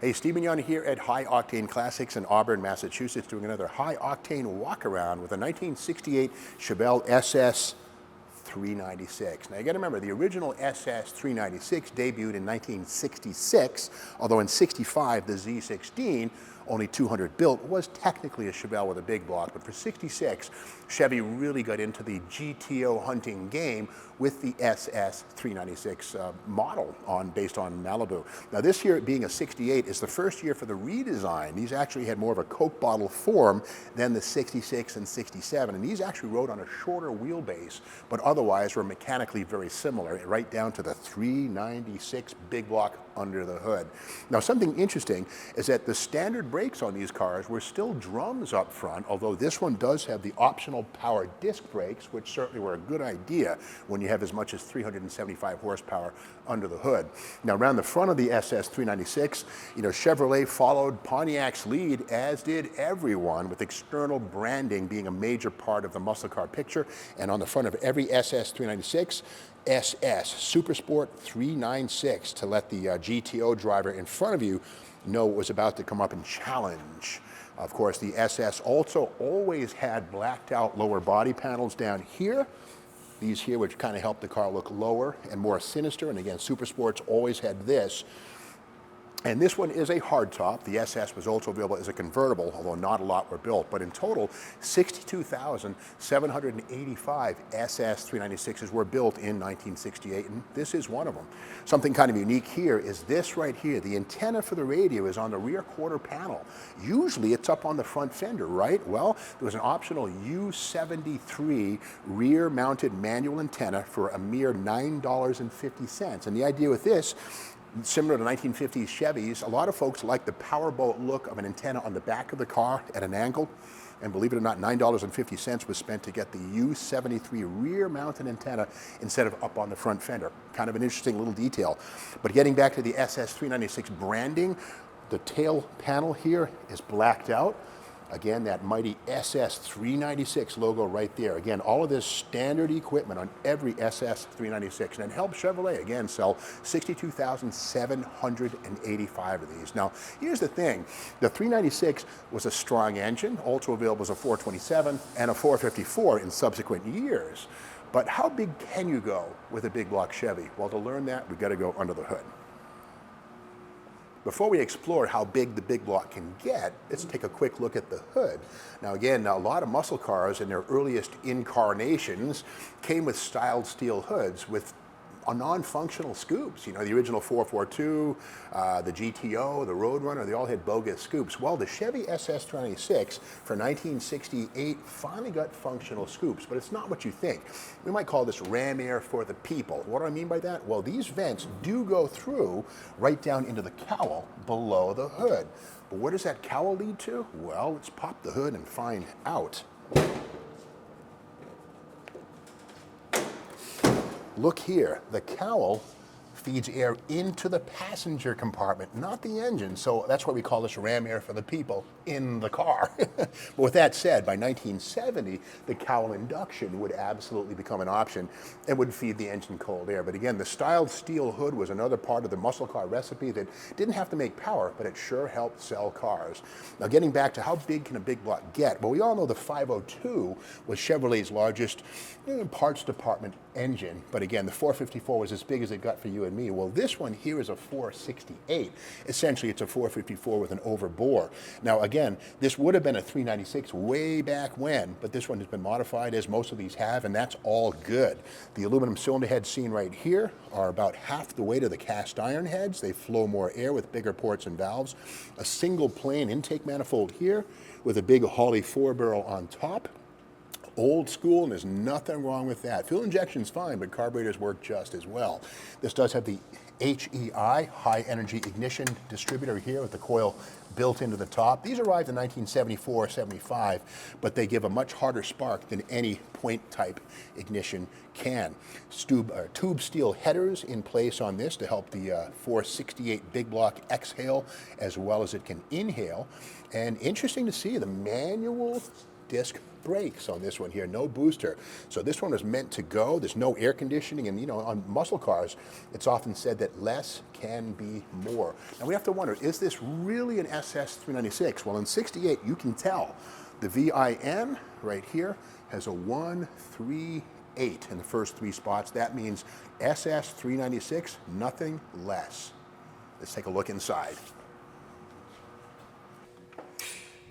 Hey, Stephen Young here at High Octane Classics in Auburn, Massachusetts, doing another high octane walk around with a 1968 Chevelle SS 396. Now you got to remember, the original SS 396 debuted in 1966, although in 65 the Z16, only 200 built, was technically a Chevelle with a big block, but for 66, Chevy really got into the GTO hunting game with the SS 396 model based on Malibu. Now this year, being a 68, is the first year for the redesign. These actually had more of a Coke bottle form than the 66 and 67, and these actually rode on a shorter wheelbase, but otherwise were mechanically very similar, right down to the 396 big block under the hood. Now something interesting is that the standard brakes on these cars were still drums up front, although this one does have the optional power disc brakes, which certainly were a good idea when you have as much as 375 horsepower under the hood. Now around the front of the SS 396, Chevrolet followed Pontiac's lead, as did everyone, with external branding being a major part of the muscle car picture. And on the front of every SS 396, SS, Super Sport 396, to let the GTO driver in front of you know what was about to come up and challenge. Of course, the SS also always had blacked out lower body panels down here. These here, which kind of helped the car look lower and more sinister. And again, Super Sports always had this. And this one is a hardtop. The SS was also available as a convertible, although not a lot were built. But in total, 62,785 SS 396s were built in 1968, and this is one of them. Something kind of unique here is this right here. The antenna for the radio is on the rear quarter panel. Usually it's up on the front fender, right? Well, there was an optional U73 rear-mounted manual antenna for a mere $9.50. And the idea with this, similar to 1950s Chevys, a lot of folks like the powerboat look of an antenna on the back of the car at an angle. And believe it or not, $9.50 was spent to get the U73 rear-mounted antenna instead of up on the front fender. Kind of an interesting little detail. But getting back to the SS 396 branding, the tail panel here is blacked out. Again, that mighty SS 396 logo right there. Again, all of this standard equipment on every SS 396, and it helped Chevrolet, again, sell 62,785 of these. Now, here's the thing. The 396 was a strong engine, also available as a 427 and a 454 in subsequent years. But how big can you go with a big block Chevy? Well, to learn that, we've got to go under the hood. Before we explore how big the big block can get, let's take a quick look at the hood. Now again, a lot of muscle cars in their earliest incarnations came with styled steel hoods with non-functional scoops. The original 442, the GTO, the Roadrunner, they all had bogus scoops. Well, the Chevy SS 396 for 1968 finally got functional scoops, but it's not what you think. We might call this ram air for the people. What do I mean by that? Well, these vents do go through right down into the cowl below the hood. But where does that cowl lead to? Well, let's pop the hood and find out. Look here, the cowl feeds air into the passenger compartment, not the engine. So that's why we call this ram air for the people in the car. But with that said, by 1970, the cowl induction would absolutely become an option and would feed the engine cold air. But again, the styled steel hood was another part of the muscle car recipe that didn't have to make power, but it sure helped sell cars. Now getting back to how big can a big block get? Well, we all know the 502 was Chevrolet's largest parts department engine, but again, the 454 was as big as it got for you and me. Well, this one here is a 468. Essentially, it's a 454 with an overbore. Now, again, this would have been a 396 way back when, but this one has been modified, as most of these have, and that's all good. The aluminum cylinder heads seen right here are about half the weight of the cast iron heads. They flow more air with bigger ports and valves. A single plane intake manifold here with a big Holley 4-barrel on top. Old school, and there's nothing wrong with that. Fuel injection's fine, but carburetors work just as well. This does have the HEI, high energy ignition distributor here with the coil built into the top. These arrived in 1974-75, but they give a much harder spark than any point type ignition can. Tube steel headers in place on this to help the 468 big block exhale as well as it can inhale. And interesting to see, the manual disc brakes on this one here, no booster. So this one was meant to go. There's no air conditioning, and on muscle cars, it's often said that less can be more. Now we have to wonder, is this really an SS 396? Well, in 68, you can tell. The VIN right here has a 138 in the first 3 spots. That means SS 396, nothing less. Let's take a look inside.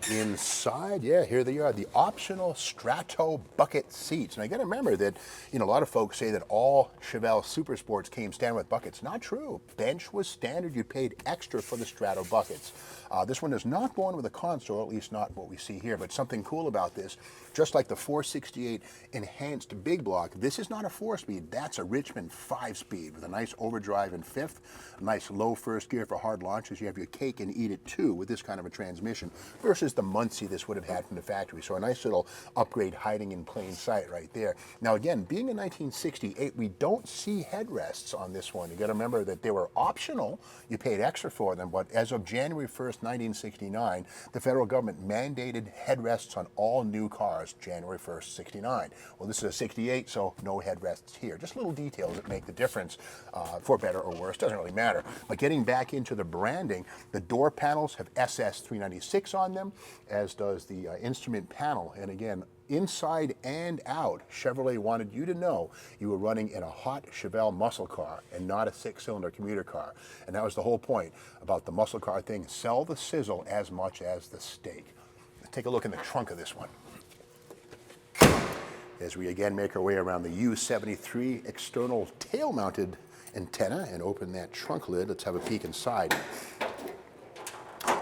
Inside, yeah, here they are, the optional Strato bucket seats. And I gotta remember that, a lot of folks say that all Chevelle Super Sports came standard with buckets. Not true. Bench was standard. You paid extra for the Strato buckets. This one is not born with a console, at least not what we see here. But something cool about this, just like the 468 enhanced big block, this is not a 4-speed. That's a Richmond 5-speed with a nice overdrive in 5th, a nice low first gear for hard launches. You have your cake and eat it too with this kind of a transmission versus the Muncie this would have had from the factory. So a nice little upgrade hiding in plain sight right there. Now again, being in 1968, we don't see headrests on this one. You got to remember that they were optional. You paid extra for them, but as of January 1st, 1969, the federal government mandated headrests on all new cars, January 1st, 69. Well, this is a 68, so no headrests here. Just little details that make the difference, for better or worse, doesn't really matter. But getting back into the branding, the door panels have SS 396 on them, as does the instrument panel. And again, inside and out, Chevrolet wanted you to know you were running in a hot Chevelle muscle car and not a 6-cylinder commuter car. And that was the whole point about the muscle car thing. Sell the sizzle as much as the steak. Let's take a look in the trunk of this one. As we again make our way around the U73 external tail-mounted antenna and open that trunk lid, let's have a peek inside.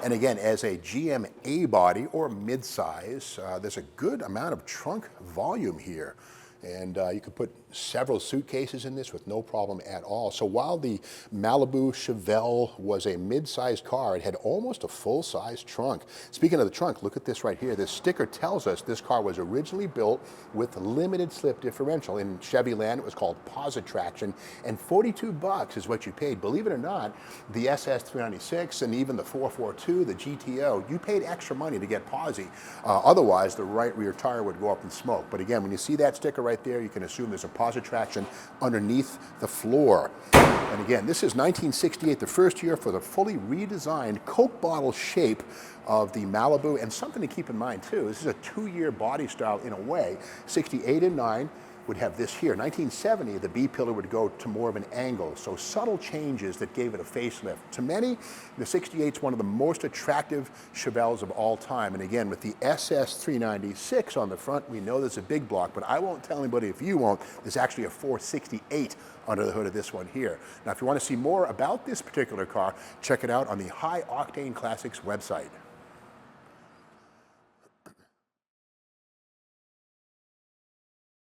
And again, as a GM A-body or mid-size, there's a good amount of trunk volume here. And you could put several suitcases in this with no problem at all. So while the Malibu Chevelle was a mid-sized car, it had almost a full-size trunk. Speaking of the trunk, look at this right here. This sticker tells us this car was originally built with limited slip differential. In Chevy land, it was called Positraction, and $42 is what you paid. Believe it or not, the SS 396 and even the 442, the GTO, you paid extra money to get Posi. Otherwise, the right rear tire would go up in smoke. But again, when you see that sticker right there, you can assume there's a Positraction underneath the floor. And again, this is 1968, the first year for the fully redesigned Coke bottle shape of the Malibu. And something to keep in mind too, this is a 2-year body style in a way. 68 and 9 would have this here. 1970, the B-pillar would go to more of an angle. So subtle changes that gave it a facelift. To many, the 68 is one of the most attractive Chevelles of all time. And again, with the SS 396 on the front, we know there's a big block, but I won't tell anybody if you won't. There's actually a 468 under the hood of this one here. Now, if you want to see more about this particular car, check it out on the High Octane Classics website.